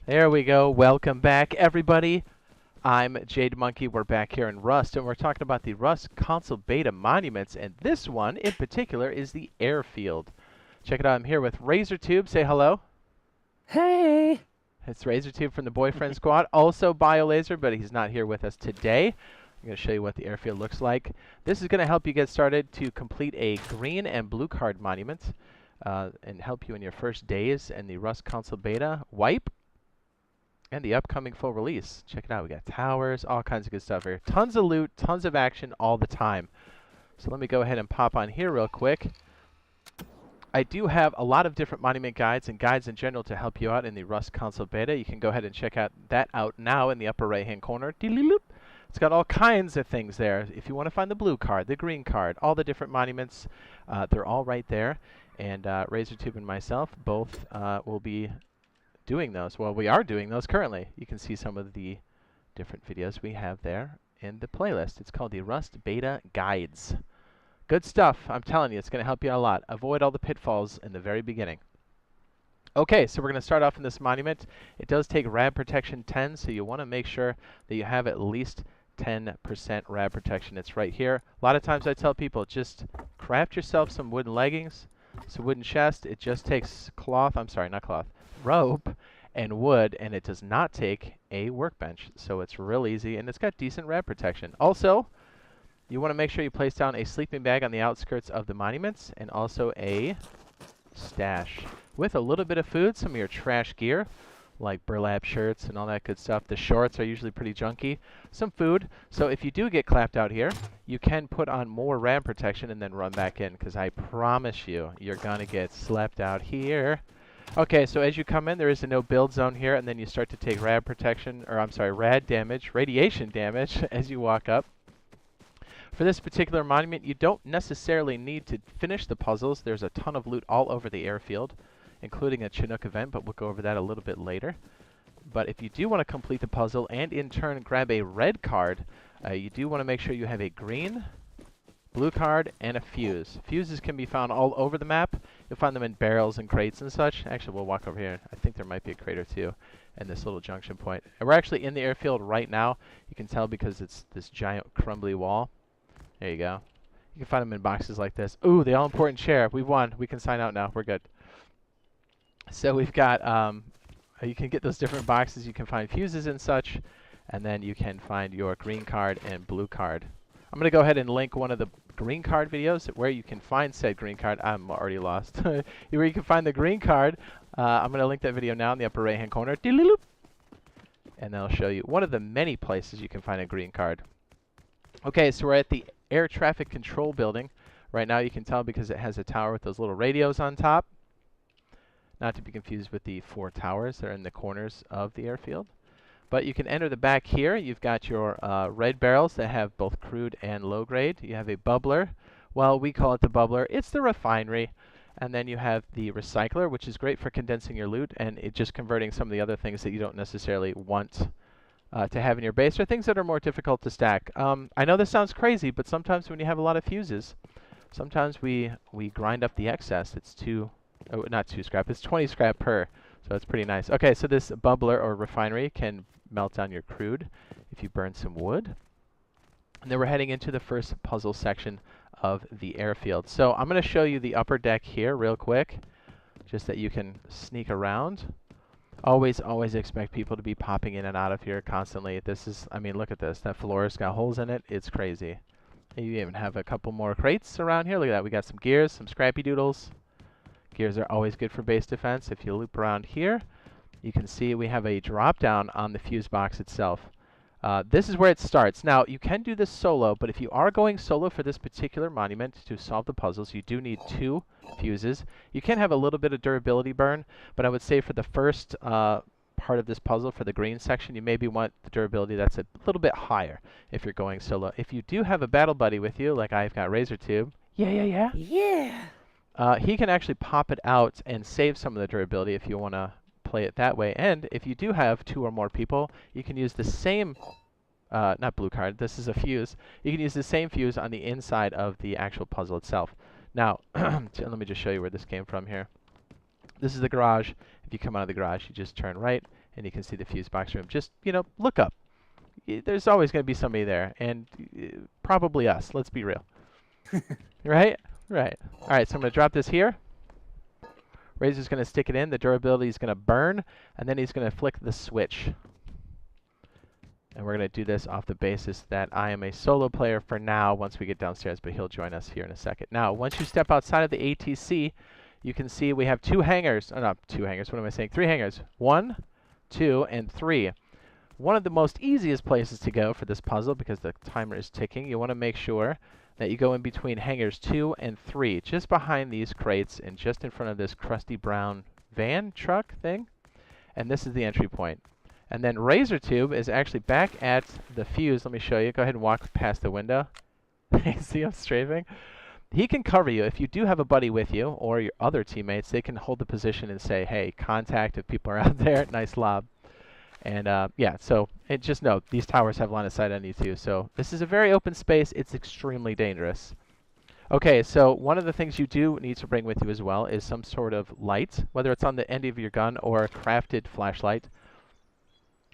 There we go. Welcome back, everybody. I'm Jade Monkey. We're back here in Rust, and we're talking about the Rust console beta monuments, and this one in particular is the Airfield. Check it out. I'm here with RazorTube. Say hello. Hey! It's RazorTube from the Boyfriend Squad. Also BioLaser, but he's not here with us today. I'm going to show you what the Airfield looks like. This is going to help you get started to complete a green and blue card monument and help you in your first days in the Rust console beta wipe. And the upcoming full release. Check it out. We got towers, all kinds of good stuff here. Tons of loot, tons of action all the time. So let me go ahead and pop on here real quick. I do have a lot of different monument guides and guides in general to help you out in the Rust console beta. You can go ahead and check that out now in the upper right hand corner. It's got all kinds of things there. If you want to find the blue card, the green card, all the different monuments, they're all right there. And RazorTube and myself both will be doing those. Well, we are doing those currently. You can see some of the different videos we have there in the playlist. It's called the Rust Beta Guides. Good stuff. I'm telling you, it's going to help you out a lot. Avoid all the pitfalls in the very beginning. Okay, so we're going to start off in this monument. It does take rad protection 10, so you want to make sure that you have at least 10% rad protection. It's right here. A lot of times I tell people, just craft yourself some wooden leggings, some wooden chest. It just takes cloth. I'm sorry, not cloth. Rope and wood, and it does not take a workbench, so it's real easy, and it's got decent rad protection. Also, you want to make sure you place down a sleeping bag on the outskirts of the monuments, and also a stash with a little bit of food, some of your trash gear like burlap shirts and all that good stuff. The shorts are usually pretty junky. Some food, so if you do get clapped out here, you can put on more rad protection and then run back in, because I promise you, you're gonna get slept out here. Okay, so as you come in, there is a no build zone here, and then you start to take rad protection, or I'm sorry, rad damage, radiation damage as you walk up. For this particular monument, you don't necessarily need to finish the puzzles. There's a ton of loot all over the airfield, including a Chinook event, but we'll go over that a little bit later. But if you do want to complete the puzzle and in turn grab a red card, you do want to make sure you have a green, blue card, and a fuse. Fuses can be found all over the map. You'll find them in barrels and crates and such. Actually, we'll walk over here. I think there might be a crate or two in this little junction point. And we're actually in the airfield right now. You can tell because it's this giant crumbly wall. There you go. You can find them in boxes like this. Ooh, the all-important chair. We won. We can sign out now. We're good. So we've got, you can get those different boxes. You can find fuses and such. And then you can find your green card and blue card. I'm going to go ahead and link one of the green card videos where you can find said green card. I'm already lost. Where you can find the green card. I'm going to link that video now in the upper right hand corner. And that'll show you one of the many places you can find a green card. Okay, so we're at the air traffic control building. Right now you can tell because it has a tower with those little radios on top. Not to be confused with the 4 towers that are in the corners of the airfield. But you can enter the back here. You've got your red barrels that have both crude and low grade. You have a bubbler. Well, we call it the bubbler. It's the refinery. And then you have the recycler, which is great for condensing your loot and just converting some of the other things that you don't necessarily want to have in your base, or things that are more difficult to stack. I know this sounds crazy, but sometimes when you have a lot of fuses, sometimes we grind up the excess. It's not 2 scrap. It's 20 scrap per. So it's pretty nice. Okay, so this bubbler or refinery can melt down your crude if you burn some wood. And then we're heading into the first puzzle section of the airfield. So I'm going to show you the upper deck here real quick, just that you can sneak around. Always expect people to be popping in and out of here constantly. This is, I mean, look at this. That floor's got holes in it. It's crazy. And you even have a couple more crates around here. Look at that. We got some gears, some scrappy doodles. Gears are always good for base defense. If you loop around here, you can see we have a drop down on the fuse box itself. This is where it starts. Now, you can do this solo, but if you are going solo for this particular monument to solve the puzzles, you do need 2 fuses. You can have a little bit of durability burn, but I would say for the first part of this puzzle, for the green section, you maybe want the durability that's a little bit higher if you're going solo. If you do have a battle buddy with you, like I've got RazorTube, yeah, he can actually pop it out and save some of the durability if you want to play it that way. And if you do have 2 or more people, you can use the same, not blue card, this is a fuse. You can use the same fuse on the inside of the actual puzzle itself. Now, let me just show you where this came from here. This is the garage. If you come out of the garage, you just turn right and you can see the fuse box room. Just, you know, look up. There's always going to be somebody there, and probably us. Let's be real. Right? Right. All right, so I'm going to drop this here. Razor's going to stick it in. The durability is going to burn, and then he's going to flick the switch. And we're going to do this off the basis that I am a solo player for now once we get downstairs, but he'll join us here in a second. Now, once you step outside of the ATC, you can see we have 2 hangars. Oh, not 2 hangars. What am I saying? 3 hangars. 1, 2, and 3. One of the most easiest places to go for this puzzle, because the timer is ticking, you want to make sure that you go in between hangars 2 and 3, just behind these crates and just in front of this crusty brown van truck thing. And this is the entry point. And then Razor Tube is actually back at the fuse. Let me show you. Go ahead and walk past the window. See him strafing? He can cover you. If you do have a buddy with you or your other teammates, they can hold the position and say, hey, contact if people are out there. Nice lob. And yeah, so just know, these towers have line of sight on you too. So this is a very open space. It's extremely dangerous. Okay, so one of the things you do need to bring with you as well is some sort of light, whether it's on the end of your gun or a crafted flashlight.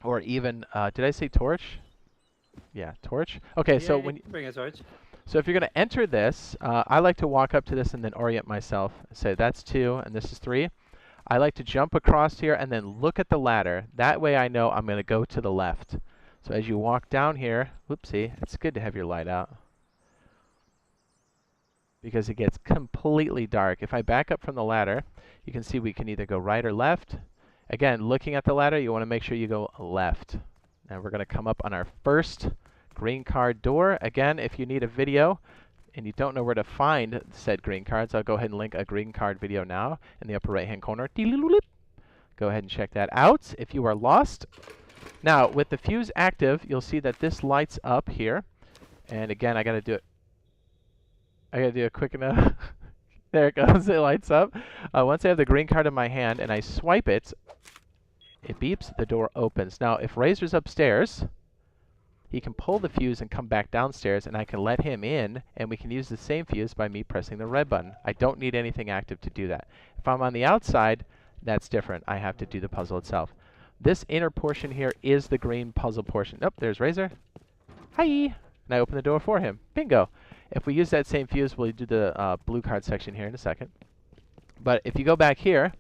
Or even, did I say torch? Yeah, torch. Okay, Yeah, so you when can bring a torch. so if you're going to enter this, I like to walk up to this and then orient myself. Say that's 2 and this is 3. I like to jump across here and then look at the ladder. That way I know I'm going to go to the left. So as you walk down here, whoopsie, it's good to have your light out, because it gets completely dark. If I back up from the ladder, you can see we can either go right or left. Again, looking at the ladder, you want to make sure you go left. And we're going to come up on our first green card door. Again, if you need a video and you don't know where to find said green cards, I'll go ahead and link a green card video now in the upper right-hand corner. Go ahead and check that out if you are lost. Now, with the fuse active, you'll see that this lights up here. And again, I got to do it quick enough. There it goes. It lights up. Once I have the green card in my hand and I swipe it, it beeps, the door opens. Now, if Razor's upstairs, he can pull the fuse and come back downstairs, and I can let him in, and we can use the same fuse by me pressing the red button. I don't need anything active to do that. If I'm on the outside, that's different. I have to do the puzzle itself. This inner portion here is the green puzzle portion. Oh, there's Razor. Hi! And I open the door for him. Bingo! If we use that same fuse, we'll do the blue card section here in a second. But if you go back here,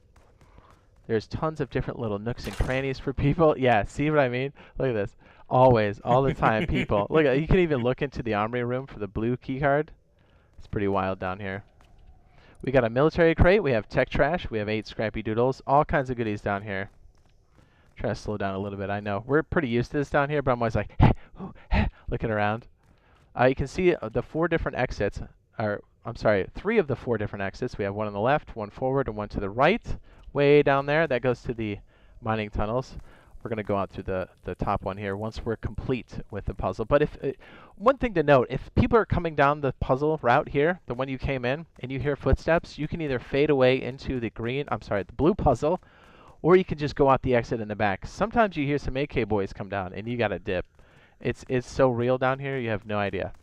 there's tons of different little nooks and crannies for people. Yeah, see what I mean? Look at this. Always, all the time, people. Look, you can even look into the Armory room for the blue key card. It's pretty wild down here. We got a military crate. We have tech trash. We have 8 scrappy doodles. All kinds of goodies down here. Try to slow down a little bit. I know we're pretty used to this down here, but I'm always like, looking around. You can see the 4 different exits. I'm sorry, 3 of the 4 different exits. We have one on the left, one forward, and one to the right. Way down there, that goes to the mining tunnels. We're going to go out through the top one here once we're complete with the puzzle. But if one thing to note, if people are coming down the puzzle route here, the one you came in, and you hear footsteps, you can either fade away into the the blue puzzle, or you can just go out the exit in the back. Sometimes you hear some AK boys come down, and you got to dip. It's so real down here, you have no idea.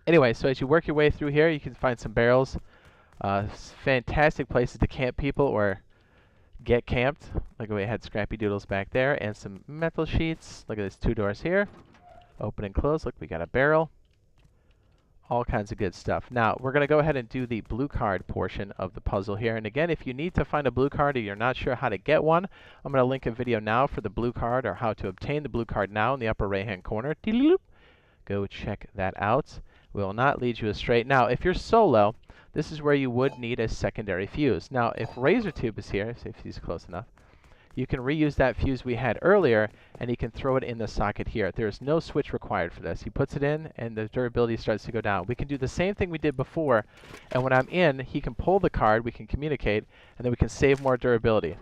Anyway, so as you work your way through here, you can find some barrels. Fantastic places to camp people or get camped. Look, we had scrappy doodles back there and some metal sheets. Look at these 2 doors here. Open and close. Look, we got a barrel. All kinds of good stuff. Now, we're going to go ahead and do the blue card portion of the puzzle here. And again, if you need to find a blue card or you're not sure how to get one, I'm going to link a video now for the blue card or how to obtain the blue card now in the upper right-hand corner. Go check that out. We will not lead you astray. Now, if you're solo, this is where you would need a secondary fuse. Now, if Razor Tube is here, see if he's close enough, you can reuse that fuse we had earlier, and he can throw it in the socket here. There is no switch required for this. He puts it in, and the durability starts to go down. We can do the same thing we did before, and when I'm in, he can pull the card, we can communicate, and then we can save more durability.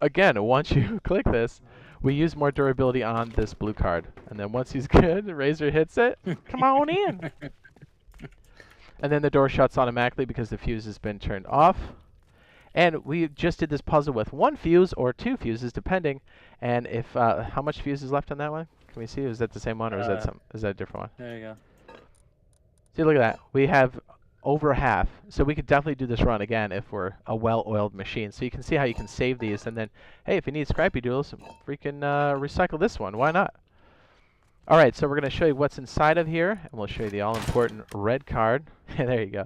Again, once you click this, we use more durability on this blue card. And then once he's good, Razor hits it, come on in. And then the door shuts automatically because the fuse has been turned off. And we just did this puzzle with 1 fuse or 2 fuses, depending. And if how much fuse is left on that one? Can we see? Is that the same one, or is that a different one? There you go. See, look at that. We have over half. So we could definitely do this run again if we're a well-oiled machine. So you can see how you can save these, and then, hey, if you need scrappy doodles, freaking recycle this one. Why not? All right, so we're going to show you what's inside of here, and we'll show you the all-important red card. There you go.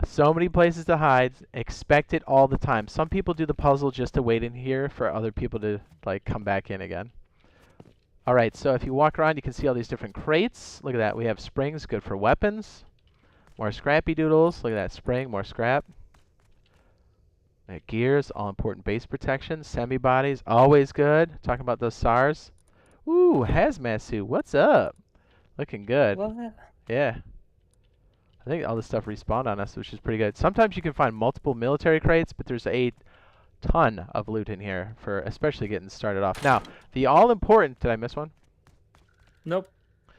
So many places to hide. Expect it all the time. Some people do the puzzle just to wait in here for other people to like come back in again. All right, so if you walk around, you can see all these different crates. Look at that. We have springs, good for weapons. More scrappy doodles. Look at that spring, more scrap. Gears, all-important base protection. Semi-bodies, always good. Talking about those SARs. Ooh, hazmat suit. What's up? Looking good. What? Yeah. I think all this stuff respawned on us, which is pretty good. Sometimes you can find multiple military crates, but there's a ton of loot in here for especially getting started off. Now, the all-important... Did I miss one? Nope.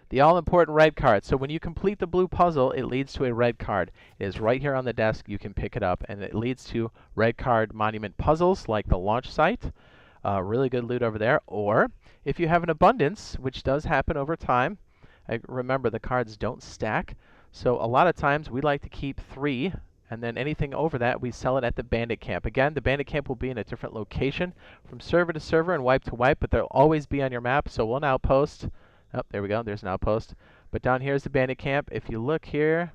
The all-important red card. So when you complete the blue puzzle, it leads to a red card. It is right here on the desk. You can pick it up, and it leads to red card monument puzzles like the launch site. Really good loot over there. Or if you have an abundance, which does happen over time, remember the cards don't stack. So a lot of times we like to keep 3, and then anything over that we sell it at the bandit camp. Again, the bandit camp will be in a different location from server to server and wipe to wipe, but they'll always be on your map. So one outpost. Oh, there we go. There's an outpost. But down here is the bandit camp. If you look here,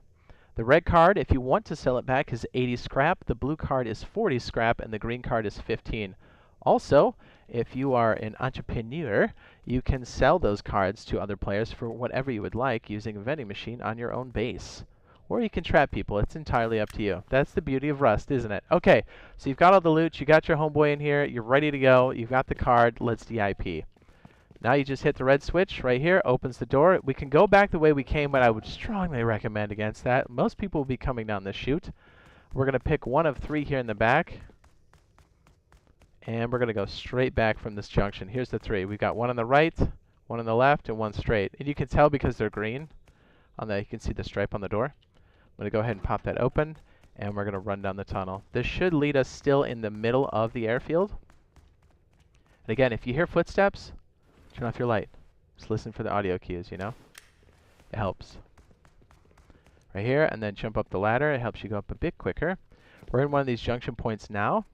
the red card, if you want to sell it back, is 80 scrap. The blue card is 40 scrap, and the green card is 15. Also, if you are an entrepreneur, you can sell those cards to other players for whatever you would like using a vending machine on your own base. Or you can trap people. It's entirely up to you. That's the beauty of Rust, isn't it? Okay, so you've got all the loot. You got your homeboy in here. You're ready to go. You've got the card. Let's DIP. Now you just hit the red switch right here. Opens the door. We can go back the way we came, but I would strongly recommend against that. Most people will be coming down this chute. We're going to pick one of 3 here in the back. And we're going to go straight back from this junction. Here's the 3. We've got one on the right, one on the left, and one straight. And you can tell because they're green. You can see the stripe on the door. I'm going to go ahead and pop that open, and we're going to run down the tunnel. This should lead us still in the middle of the airfield. And again, if you hear footsteps, turn off your light. Just listen for the audio cues, you know? It helps. Right here, and then jump up the ladder. It helps you go up a bit quicker. We're in one of these junction points now.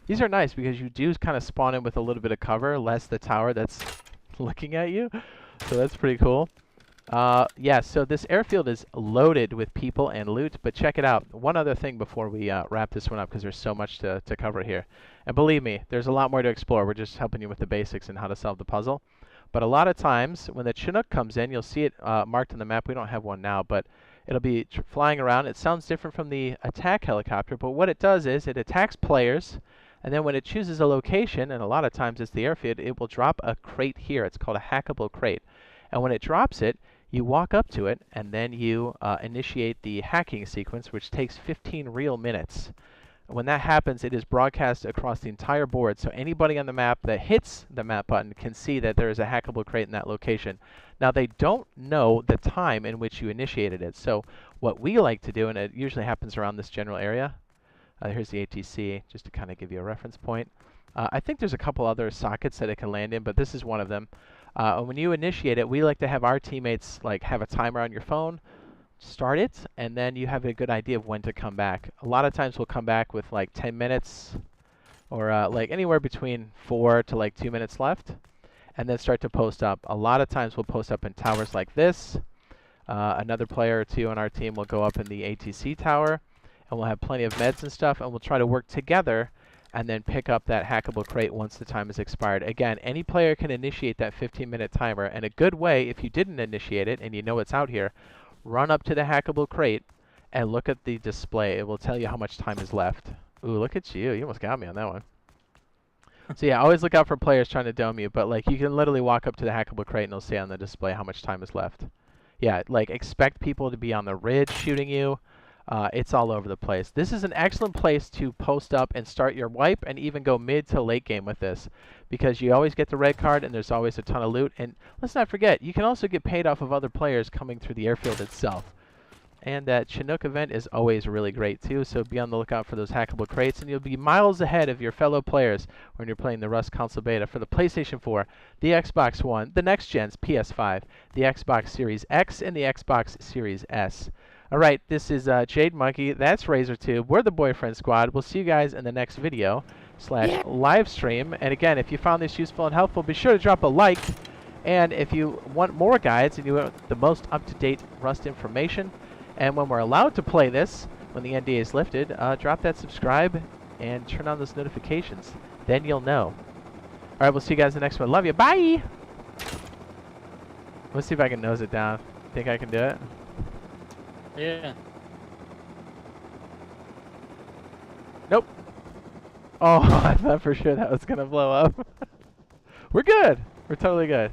These are nice because you do kind of spawn in with a little bit of cover, less the tower that's looking at you. So that's pretty cool. Yeah, so this airfield is loaded with people and loot, but check it out. One other thing before we wrap this one up, because there's so much to cover here. And believe me, there's a lot more to explore. We're just helping you with the basics and how to solve the puzzle. But a lot of times, when the Chinook comes in, you'll see it marked on the map. We don't have one now, but it'll be flying around. It sounds different from the attack helicopter, but what it does is it attacks players. And then when it chooses a location, and a lot of times it's the airfield, it will drop a crate here. It's called a hackable crate. And when it drops it, you walk up to it, and then you initiate the hacking sequence, which takes 15 real minutes. When that happens, it is broadcast across the entire board, so anybody on the map that hits the map button can see that there is a hackable crate in that location. Now, they don't know the time in which you initiated it. So what we like to do, and it usually happens around this general area, here's the ATC, just to kind of give you a reference point. I think there's a couple other sockets that it can land in, but this is one of them. When you initiate it, we like to have our teammates have a timer on your phone, start it, and then you have a good idea of when to come back. A lot of times we'll come back with 10 minutes or anywhere between 4 to 2 minutes left, and then start to post up. A lot of times we'll post up in towers like this. Another player or 2 on our team will go up in the ATC tower, and we'll have plenty of meds and stuff, and we'll try to work together and then pick up that hackable crate once the time is expired. Again, any player can initiate that 15-minute timer, and a good way, if you didn't initiate it and you know it's out here, run up to the hackable crate and look at the display. It will tell you how much time is left. Ooh, look at you. You almost got me on that one. So yeah, always look out for players trying to dome you, but you can literally walk up to the hackable crate and it'll say on the display how much time is left. Yeah, expect people to be on the ridge shooting you. It's all over the place. This is an excellent place to post up and start your wipe and even go mid to late game with this, because you always get the red card and there's always a ton of loot. And let's not forget, you can also get paid off of other players coming through the airfield itself. And that Chinook event is always really great too, so be on the lookout for those hackable crates, and you'll be miles ahead of your fellow players when you're playing the Rust Console Beta for the PlayStation 4, the Xbox One, the next gen's PS5, the Xbox Series X, and the Xbox Series S. All right, this is Jade Monkey. That's RazorTube. We're the Boyfriend Squad. We'll see you guys in the next video / live stream. And again, if you found this useful and helpful, be sure to drop a like. And if you want more guides and you want the most up-to-date Rust information, and when we're allowed to play this, when the NDA is lifted, drop that subscribe and turn on those notifications. Then you'll know. All right, we'll see you guys in the next one. Love you. Bye! Let's see if I can nose it down. Think I can do it? Yeah. Nope. Oh, I thought for sure that was going to blow up. We're good. We're totally good.